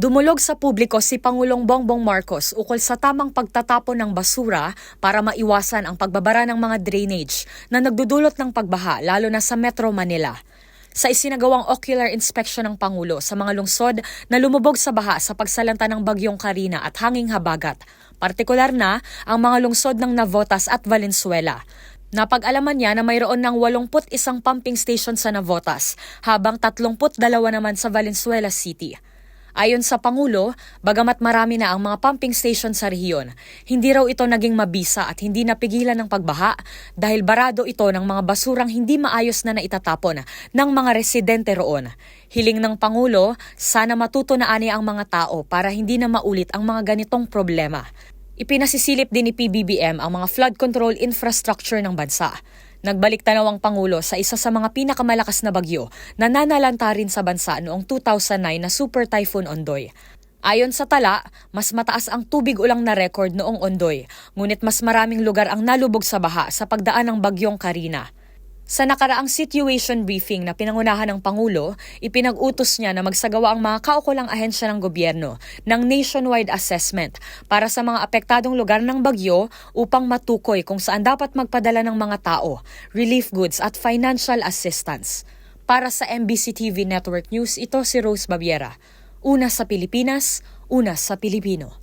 Dumulog sa publiko si Pangulong Bongbong Marcos ukol sa tamang pagtatapon ng basura para maiwasan ang pagbabara ng mga drainage na nagdudulot ng pagbaha lalo na sa Metro Manila. Sa isinagawang ocular inspection ng Pangulo sa mga lungsod na lumubog sa baha sa pagsalanta ng Bagyong Carina at Hanging Habagat, partikular na ang mga lungsod ng Navotas at Valenzuela. Napag-alaman niya na mayroon ng 81 pumping station sa Navotas habang 32 naman sa Valenzuela City. Ayon sa Pangulo, bagamat marami na ang mga pumping station sa rehiyon, hindi raw ito naging mabisa at hindi napigilan ng pagbaha dahil barado ito ng mga basurang hindi maayos na naitatapon ng mga residente roon. Hiling ng Pangulo, sana matuto na ani ang mga tao para hindi na maulit ang mga ganitong problema. Ipinasisilip din ni PBBM ang mga flood control infrastructure ng bansa. Nagbalik tanaw ang Pangulo sa isa sa mga pinakamalakas na bagyo na nanalanta rin sa bansa noong 2009 na Super Typhoon Ondoy. Ayon sa tala, mas mataas ang tubig ulang na record noong Ondoy, ngunit mas maraming lugar ang nalubog sa baha sa pagdaan ng Bagyong Carina. Sa nakaraang situation briefing na pinangunahan ng Pangulo, ipinag-utos niya na magsagawa ang mga kaukulang ahensya ng gobyerno ng nationwide assessment para sa mga apektadong lugar ng bagyo upang matukoy kung saan dapat magpadala ng mga tao, relief goods at financial assistance. Para sa MBC TV Network News, ito si Rose Babiera. Una sa Pilipinas, una sa Pilipino.